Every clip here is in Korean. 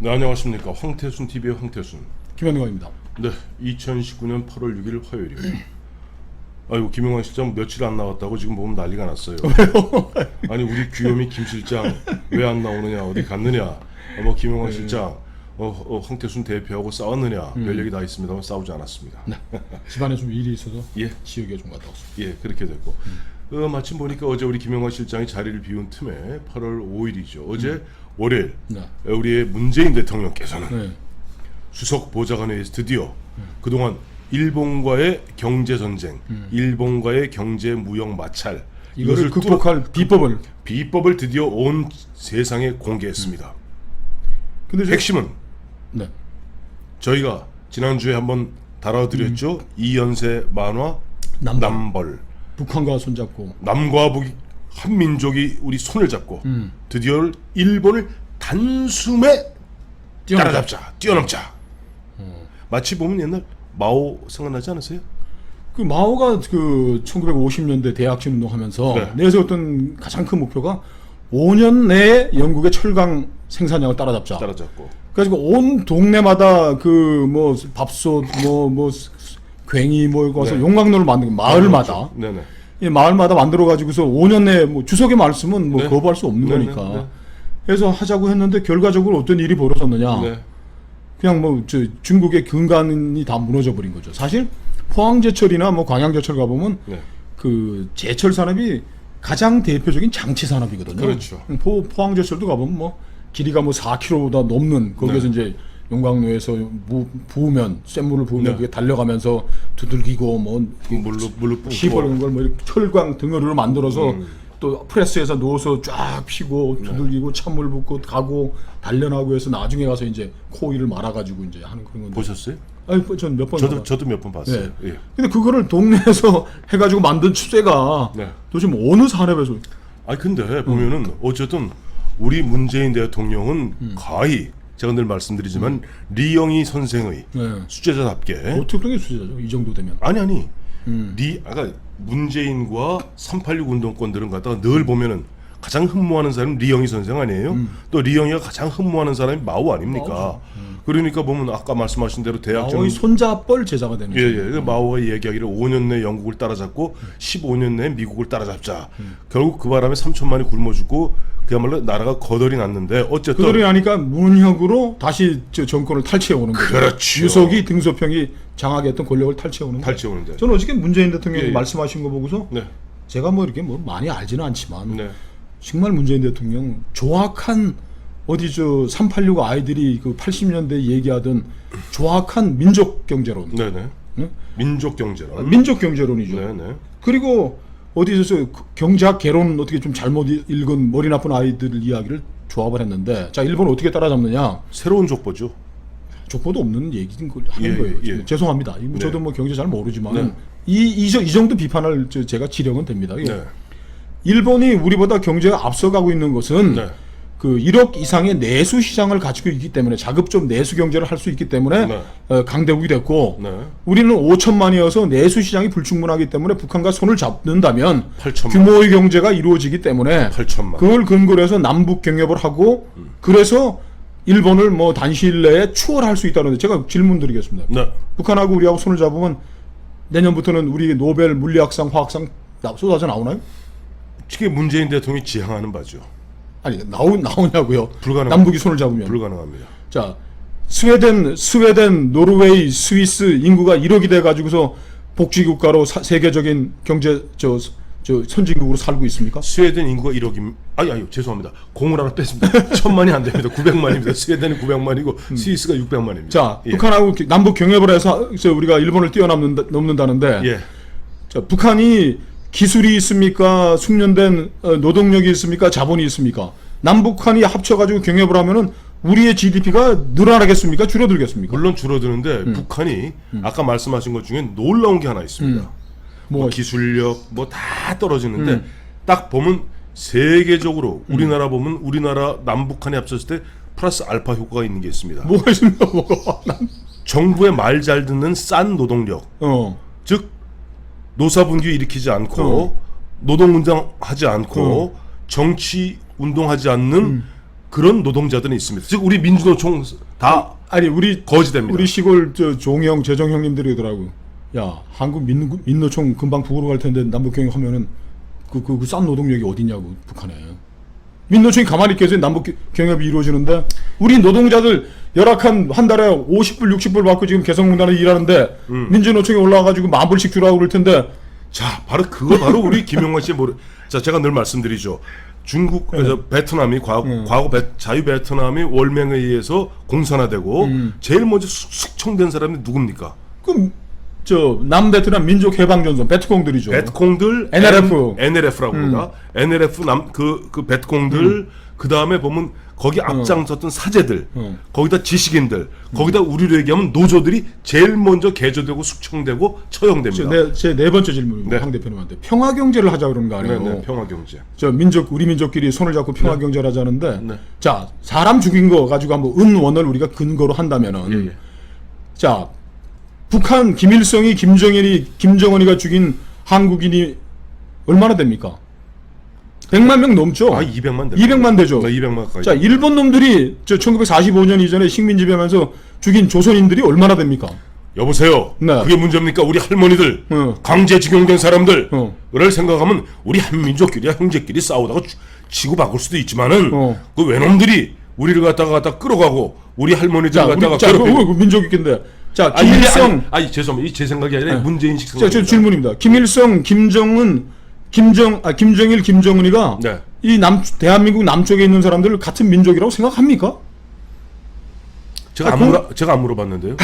네, 안녕하십니까. 황태순 TV의 황태순. 김현광입니다. 네, 2019년 8월 6일 화요일이에요. 아이고, 김영환 실장 며칠 안 나왔다고 지금 보면 난리가 났어요. 왜요? 아니, 우리 귀요미 김 실장 왜 안 나오느냐, 어디 갔느냐, 뭐 김영환 실장 황태순 대표하고 싸웠느냐, 별 얘기 다 있습니다만 싸우지 않았습니다. 네. 집안에 좀 일이 있어서 예, 지역에 좀 갔다 왔습니다. 예, 그렇게 됐고 마침 보니까 어제 우리 김영환 실장이 자리를 비운 틈에 8월 5일이죠. 어제 월요일 네. 우리의 문재인 대통령께서는 네. 수석 보좌관회의에서 드디어 그동안 일본과의 경제 전쟁, 일본과의 경제 무역 마찰 이것을 극복할 비법을 드디어 온 세상에 공개했습니다. 근데 핵심은 네. 저희가 지난주에 한번 다뤄드렸죠. 이연세 만화 남벌. 북한과 손잡고 남과 북이 한 민족이 우리 손을 잡고 드디어 일본을 단숨에 따라잡자, 뛰어넘자. 마치 보면 옛날 마오 생각나지 않으세요? 그 마오가 그 1950년대 대학진 운동하면서 네. 내세웠던 가장 큰 목표가 5년 내에 영국의 철강 생산량을 따라잡자. 따라잡고. 그래서 온 동네마다 그 뭐 밥솥 뭐 괭이 뭐 가서 네. 용광로를 만든 마을마다 네네. 이 마을마다 만들어 가지고서 5년 내에 뭐 주석의 말씀은 뭐 네. 거부할 수 없는 네, 거니까. 네, 네. 해서 하자고 했는데 결과적으로 어떤 일이 벌어졌느냐? 네. 그냥 뭐 저 중국의 근간이 다 무너져 버린 거죠. 사실 포항제철이나 뭐 광양제철 가 보면 네. 그 제철 산업이 가장 대표적인 장치 산업이거든요. 그렇죠. 포항제철도 가보면 뭐 길이가 뭐 4km보다 넘는 거기에서 네. 이제 용광로에서 부으면 쇳물을 부으면 네. 그게 달려가면서 두들기고 뭐 물로 뿜고. 시버는 걸 뭐 이렇게 철광 덩어리로 만들어서 또 프레스에서 누워서 쫙 피고 두들기고 찬물 붓고 가고 단련하고 해서 나중에 가서 이제 코일을 말아가지고 이제 하는 그런 건데. 보셨어요? 아니 전 몇 번. 저도 몇 번 봤어요. 네. 예. 근데 그거를 동네에서 해가지고 만든 쇠가 네. 도대체 뭐 어느 산업에서 아니 근데 보면은 어쨌든 우리 문재인 대통령은 거의 제가 늘 말씀드리지만 리영희 선생의 네. 수제자답게 어떻게 그런 게 수제자죠? 이 정도 되면. 아니 아까 문재인과 386 운동권들은 갖다가 늘 보면은 가장 흠모하는 사람은 리영희 선생 아니에요? 또 리영희가 가장 흠모하는 사람이 마오 아닙니까? 그러니까 보면 아까 말씀하신 대로 대학전 마오의 손자뻘 제자가 되는 거죠. 예. 마오가 얘기하기를 5년 내에 영국을 따라잡고 15년 내에 미국을 따라잡자. 결국 그 바람에 3천만이 굶어 죽고 그야말로 나라가 거덜이 났는데 어쨌든 그들이 하니까 문혁으로 다시 저 정권을 탈취해 오는 거죠. 그렇죠. 유석이 등소평이 장악했던 권력을 탈취해 오는 거죠. 탈취해 오는데. 저는 어저께 문재인 대통령이 예. 말씀하신 거 보고서 네. 제가 뭐 이렇게 뭐 많이 알지는 않지만 네. 정말 문재인 대통령 조악한 어디 저 386 아이들이 그 80년대 얘기하던 조악한 민족 경제론, 네네. 네? 민족 경제론. 민족 경제론이죠. 네네. 그리고 어디서 경제학 개론 어떻게 좀 잘못 읽은 머리 나쁜 아이들 이야기를 조합을 했는데, 자 일본 어떻게 따라잡느냐? 새로운 족보죠. 족보도 없는 얘기인 걸 하는 예, 거예요. 예. 죄송합니다. 네. 저도 뭐 경제 잘 모르지만 네. 이 정도 비판을 제가 지령은 됩니다. 네. 일본이 우리보다 경제가 앞서가고 있는 것은 네. 그 1억 이상의 내수 시장을 가지고 있기 때문에 자급적 내수 경제를 할 수 있기 때문에 네. 강대국이 됐고 네. 우리는 5천만이어서 내수 시장이 불충분하기 때문에 북한과 손을 잡는다면 8천만. 규모의 경제가 이루어지기 때문에 8천만. 그걸 근거로 해서 남북 경협을 하고 그래서 일본을 뭐 단시일 내에 추월할 수 있다는데 제가 질문 드리겠습니다. 네. 북한하고 우리하고 손을 잡으면 내년부터는 우리 노벨 물리학상, 화학상 쏟아져 나오나요? 이게 문재인 대통령이 지향하는 바죠. 아니 나오냐고요. 불가능. 남북이 손을 잡으면. 불가능합니다. 자 스웨덴, 노르웨이, 스위스 인구가 1억이 돼 가지고서 복지국가로 세계적인 경제 저 선진국으로 살고 있습니까? 스웨덴 인구가 1억입니다. 아니 죄송합니다. 공을 하나 뺐습니다. 1000만이 안 됩니다. 900만입니다. 스웨덴은 900만이고 스위스가 600만입니다. 자 예. 북한하고 남북 경협을 해서 우리가 일본을 뛰어넘는다는데 예. 자 북한이 기술이 있습니까? 숙련된 노동력이 있습니까? 자본이 있습니까? 남북한이 합쳐가지고 경협을 하면은 우리의 GDP가 늘어나겠습니까? 줄어들겠습니까? 물론 줄어드는데 북한이 아까 말씀하신 것 중에 놀라운 게 하나 있습니다. 뭐 기술력 뭐 다 떨어지는데 딱 보면 세계적으로 우리나라 보면 우리나라 남북한이 합쳤을 때 플러스 알파 효과가 있는 게 있습니다. 뭐가 있습니까? 뭐가? 정부의 말 잘 듣는 싼 노동력, 즉 노사분규 일으키지 않고 노동운동하지 않고 정치 운동하지 않는 그런 노동자들은 있습니다. 즉 우리 민주노총 다 아니 우리 거지됩니다. 우리 시골 저 종형 재정 형님들이 그러더라고. 야 한국 민노총 금방 북으로 갈 텐데 남북 경협하면은 그 싼 노동력이 어디냐고 북한에. 민노총이 가만히 있겠어요. 남북 경협이 이루어지는데 우리 노동자들 열악한 한 달에 50불 60불 받고 지금 개성공단에 일하는데 민주노총에 올라와가지고 10,000불씩 주라고 그럴 텐데. 자, 바로 그거 바로 우리 김용만 씨의 자, 제가 늘 말씀드리죠. 중국, 베트남이 과거 자유 베트남이 월맹에 의해서 공산화되고 제일 먼저 숙청된 사람이 누굽니까? 그럼 저 남베트남 민족 해방 전선 베트콩들이죠. 베트콩들 NLF. NLF라고 합니다. NLF 그 베트콩들 그 다음에 보면 거기 앞장섰던 사제들, 거기다 지식인들, 거기다 우리로 얘기하면 노조들이 제일 먼저 개조되고 숙청되고 처형됩니다. 제 네 번째 질문입니다. 네. 황 대표님한테 평화 경제를 하자 그러는 거 아니에요? 네, 평화 경제. 저 우리 민족끼리 손을 잡고 평화 경제를 하자는데, 네. 자 사람 죽인 거 가지고 한번 은원을 우리가 근거로 한다면은, 예. 자 북한 김일성이 김정은이가 죽인 한국인이 얼마나 됩니까? 100만 명 넘죠. 200만 200만 되죠. 200만 가까이. 자 일본 놈들이 저 1945년 이전에 식민 지배하면서 죽인 조선인들이 얼마나 됩니까? 여보세요. 네. 그게 문제입니까? 우리 할머니들, 어. 강제징용된 사람들, 어. 를 생각하면 우리 한민족끼리 형제끼리 싸우다가 치고 바꿀 수도 있지만은 그 외놈들이 우리를 갖다 끌어가고 우리 할머니들 갖다가 그 민족 있겠는데. 자 김일성, 죄송합니다. 이 제 생각이 아니라 문제인식 자, 생각. 저 질문입니다. 김일성, 김정일, 김정은이가 네. 이 대한민국 남쪽에 있는 사람들을 같은 민족이라고 생각합니까? 제가 안 물어봤는데요.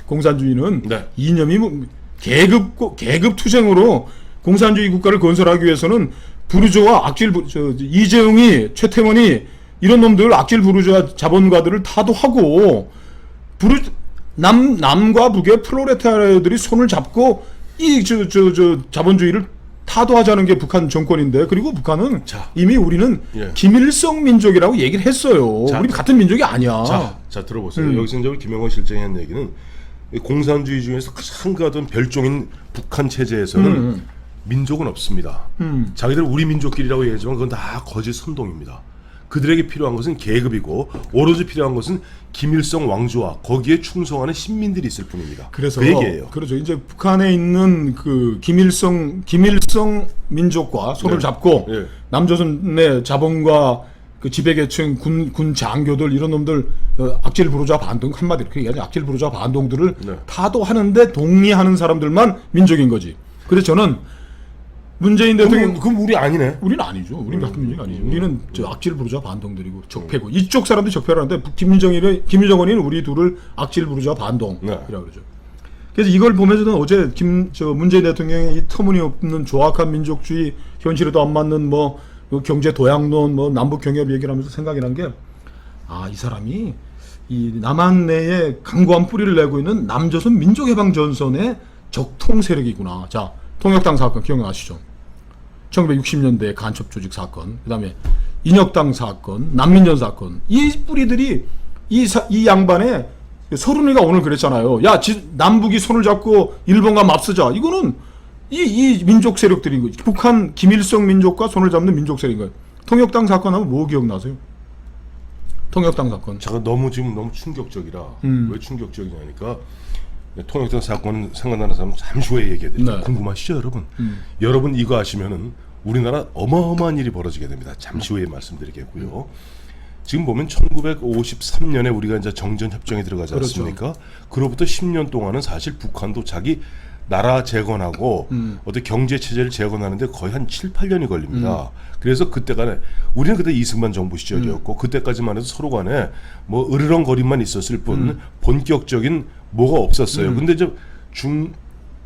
공산주의는 네. 이념이 계급 투쟁으로 공산주의 국가를 건설하기 위해서는 부르주아와 이재용이 최태원이 이런 놈들 악질 부르주아 자본가들을 타도하고 남과 북의 프롤레타리아들이 손을 잡고 이 자본주의를 타도하자는 게 북한 정권인데, 그리고 북한은 이미 우리는 김일성 민족이라고 얘기를 했어요. 우리 같은 민족이 아니야. 자 들어보세요. 여기서 이제 우리 김영건 실장이 한 얘기는 공산주의 중에서 가장 가던 별종인 북한 체제에서는 민족은 없습니다. 자기들 우리 민족끼리라고 얘기하지만 그건 다 거짓 선동입니다. 그들에게 필요한 것은 계급이고 오로지 필요한 것은 김일성 왕조와 거기에 충성하는 신민들이 있을 뿐입니다. 그래서 그 얘기예요. 그렇죠. 이제 북한에 있는 그 김일성 민족과 손을 잡고 남조선의 자본과 그 지배계층 군 장교들 이런 놈들 악질 부르주아 반동 한마디로 그렇게 얘기하죠. 악질 부르주아 반동들을 타도하는데 동의하는 사람들만 민족인 거지. 그래서 저는 문재인 대통령 그럼 우리 아니네. 우리는 아니죠. 우리는 같은 민족이 아니죠. 우리는 저 악질 부르주아 반동들이고 적폐고 이쪽 사람들이 적폐를 하는데 김정은이는 우리 둘을 악질 부르주아 반동이라고 그러죠. 그래서 이걸 보면서는 어제 문재인 대통령의 이 터무니없는 조악한 민족주의 현실에도 안 맞는 경제 도약론 남북 경협 얘기를 하면서 생각이 난 게 이 사람이 이 남한 내에 강고한 뿌리를 내고 있는 남조선 민족해방전선의 적통 세력이구나. 자, 통역당 사건 기억나시죠? 1960년대 간첩 조직 사건, 그 다음에 인혁당 사건, 난민전 사건. 이 뿌리들이 이 양반의 서른이가 오늘 그랬잖아요. 야, 남북이 손을 잡고 일본과 맞서자. 이거는 이 민족 세력들인 거지. 북한 김일성 민족과 손을 잡는 민족 세력인 거예요. 통역당 사건 하면 뭐 기억나세요? 통역당 사건. 제가 너무 충격적이라. 왜 충격적이냐니까 통역당 사건 생각나는 사람 잠시 후에 얘기해드릴게요. 궁금하시죠, 여러분? 여러분 이거 아시면은 우리나라 어마어마한 일이 벌어지게 됩니다. 잠시 후에 말씀드리겠고요. 지금 보면 1953년에 우리가 이제 정전협정에 들어가지 않습니까? 그로부터 10년 동안은 사실 북한도 자기 나라 재건하고 어떤 경제 체제를 재건하는데 거의 한 7, 8년이 걸립니다. 그래서 그때간에 우리는 그때 이승만 정부 시절이었고 그때까지만 해도 서로 간에 으르렁거림만 있었을 뿐 본격적인 뭐가 없었어요. 근데 이제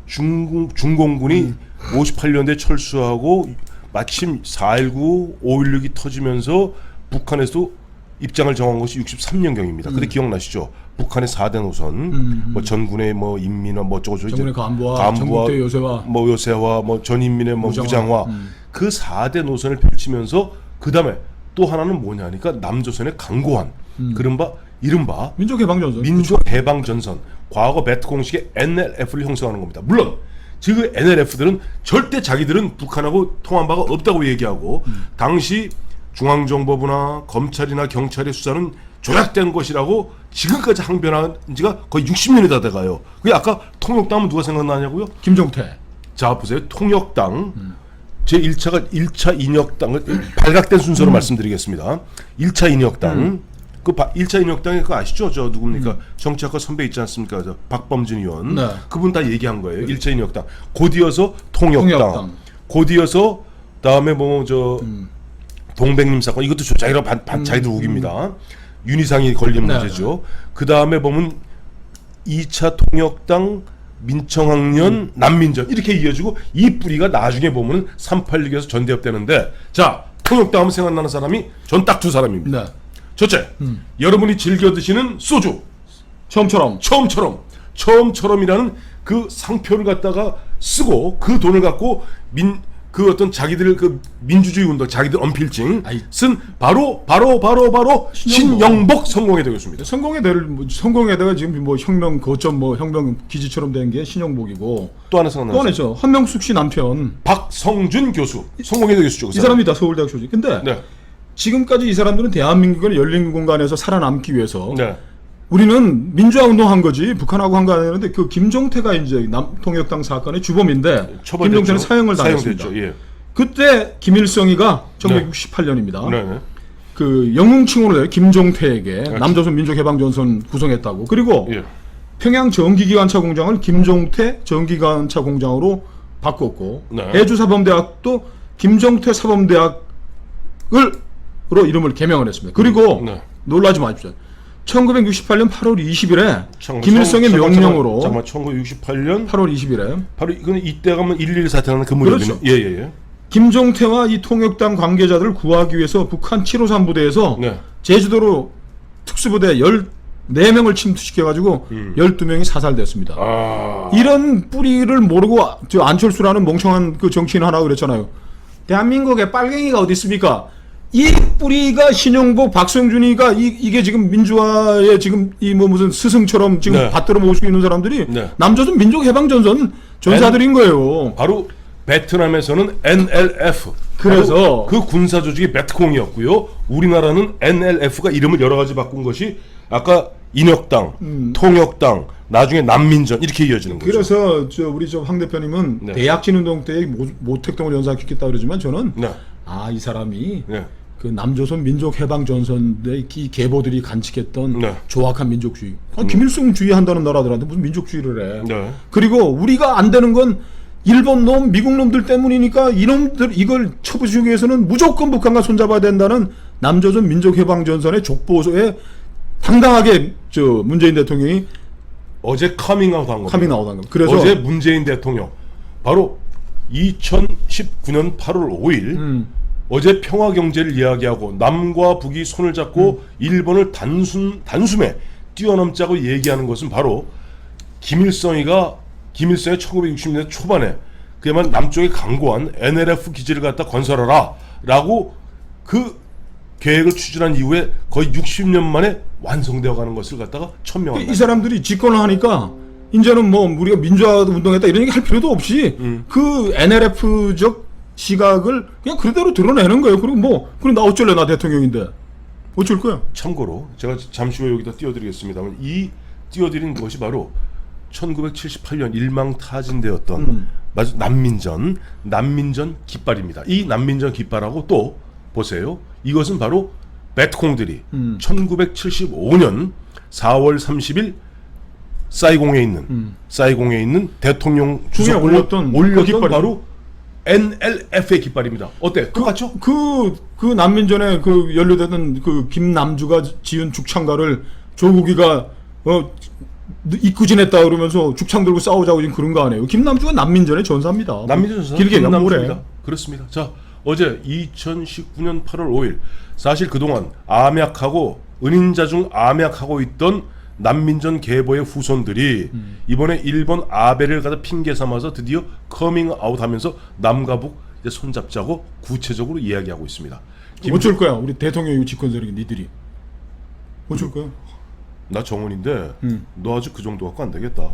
중공군이 58년대 철수하고 마침 4.19, 5.16이 터지면서 북한에서 입장을 정한 것이 63년경입니다. 그때 기억나시죠? 북한의 4대 노선, 전군의 인민화 어쩌고저쩌고, 전군의 간부와 전국대 요새화, 요새화, 전인민의 무장화, 그 4대 노선을 펼치면서 그 다음에 또 하나는 뭐냐니까 남조선의 강고한, 이른바 민족해방전선, 과거 베트콩식의 NLF를 형성하는 겁니다. 물론 NLF들은 절대 자기들은 북한하고 통한 바가 없다고 얘기하고 당시 중앙정보부나 검찰이나 경찰의 수사는 조작된 것이라고 지금까지 항변한 지가 거의 60년이 다 돼가요. 그게 아까 통역당은 누가 생각나냐고요? 김종태. 자 보세요. 통역당 제1차가 1차 인혁당 발각된 순서로 말씀드리겠습니다. 1차 인혁당 그 1차 인혁당이 그거 아시죠? 저 누굽니까? 정치학과 선배 있지 않습니까? 저 박범진 의원. 네. 그분 다 얘기한 거예요. 1차 인혁당. 곧 이어서 통역당. 통역당. 곧 이어서 다음에 뭐 저 동백님 사건 이것도 조작이라고 자기들 우깁니다. 윤희상이 걸린 네. 문제죠. 그 다음에 보면 2차 통역당 민청학년 난민전 이렇게 이어지고 이 뿌리가 나중에 보면 386에서 전대협 되는데 자 통역당 하면 생각나는 사람이 전 딱 두 사람입니다. 네. 첫째 여러분이 즐겨 드시는 소주 처음처럼이라는 그 상표를 갖다가 쓰고 그 돈을 갖고 그 어떤 자기들 그 민주주의 운동 자기들 언필증 쓴 바로 신영복 성공회 되겠습니다. 성공회대가 지금 뭐 혁명 거점 뭐 혁명 기지처럼 된 게 신영복이고 또 하나 생각나죠. 또 하나 있죠. 한명숙 씨 남편 박성준 교수 성공회 교수죠. 이 사람이 다 서울대학 교수. 근데 네. 지금까지 이 사람들은 대한민국의 열린 공간에서 살아남기 위해서 네. 우리는 민주화 운동한 거지 북한하고 한 거 아니었는데 그 김종태가 이제 통역당 사건의 주범인데 김종태는 사형을 당했습니다. 사형됐죠. 예. 그때 김일성이가 1968년입니다. 네. 그 영웅칭호를 김종태에게 남조선 민족해방전선 구성했다고. 그리고 예. 평양 전기기관차 공장을 김종태 전기기관차 공장으로 바꿨고 네. 해주사범대학도 김종태 사범대학으로 이름을 개명을 했습니다. 그리고 네. 놀라지 마십시오. 1968년 8월 20일에 김일성의 명령으로 잠깐만 1968년 8월 20일에 바로 이건 이때 가면 1.1 사태라는 그 무렵이네. 그렇죠. 예. 김종태와 이 통역당 관계자들을 구하기 위해서 북한 753 부대에서 네. 제주도로 특수부대 14명을 침투시켜가지고 12명이 사살됐습니다. 이런 뿌리를 모르고 저 안철수라는 멍청한 그 정치인 하나 그랬잖아요. 대한민국에 빨갱이가 어디 있습니까? 이 뿌리가 신영복, 박성준이가 이게 지금 민주화에 지금 이 뭐 무슨 스승처럼 지금 네. 받들어 모시고 있는 사람들이 네. 남조선 민족해방전선 전사들인 거예요. 바로 베트남에서는 NLF. 그래서 그 군사 조직이 베트콩이었고요. 우리나라는 NLF가 이름을 여러 가지 바꾼 것이 아까 인혁당, 통역당, 나중에 난민전 이렇게 이어지는 거죠. 그래서 우리 황 대표님은 네. 대약진 운동 때 모택동을 연상시켰다 그러지만 저는 네. 이 사람이 네. 그 남조선 민족해방전선의 이 계보들이 간직했던 네. 조악한 민족주의. 김일성주의 한다는 나라들한테 무슨 민족주의를 해. 네. 그리고 우리가 안 되는 건 일본 놈, 미국 놈들 때문이니까 이놈들 이걸 쳐부수기 위해서는 무조건 북한과 손잡아야 된다는 남조선 민족해방전선의 족보에 당당하게 문재인 대통령이 어제 커밍아웃 한 겁니다. 카밍 나오던 겁니다. 그래서 어제 문재인 대통령 바로 2019년 8월 5일 어제 평화 경제를 이야기하고 남과 북이 손을 잡고 일본을 단숨에 뛰어넘자고 얘기하는 것은 바로 김일성의 1960년대 초반에 그야말로 남쪽에 강고한 NLF 기지를 갖다 건설하라 라고 그 계획을 추진한 이후에 거의 60년 만에 완성되어 가는 것을 갖다가 천명한 이 사람들이 집권을 하니까 이제는 뭐 우리가 민주화 운동했다 이런 얘기 할 필요도 없이 그 NLF적 시각을 그냥 그대로 드러내는 거예요. 그리고 그럼 나 어쩔래, 나 대통령인데 어쩔 거야. 참고로 제가 잠시 후에 여기다 띄워드리겠습니다만 이 띄워드린 것이 바로 1978년 일망타진되었던 난민전 깃발입니다. 이 난민전 깃발하고 또 보세요. 이것은 바로 베트콩들이 1975년 4월 30일 사이공에 있는 대통령 주석으로 올렸던 깃발이 바로 NLF의 깃발입니다. 어때? 똑같죠? 그 난민전에 그 연루되던 그 김남주가 지은 죽창가를 조국이가 이끄진했다 그러면서 죽창 들고 싸우자고 지금 그런 거 아니에요. 김남주가 난민전의 전사입니다. 난민전 전사 길게 김남주입니다. 그렇습니다. 자, 어제 2019년 8월 5일 사실 그동안 은인자중 암약하고 있던 난민전 계보의 후손들이 이번에 일본 아베를 갖다 핑계 삼아서 드디어 커밍아웃하면서 남과 북 손잡자고 구체적으로 이야기하고 있습니다. 어쩔 거야? 우리 대통령이 집권 세력이 니들이 어쩔 거야? 나 정원인데 너 아직 그 정도 갖고 안 되겠다.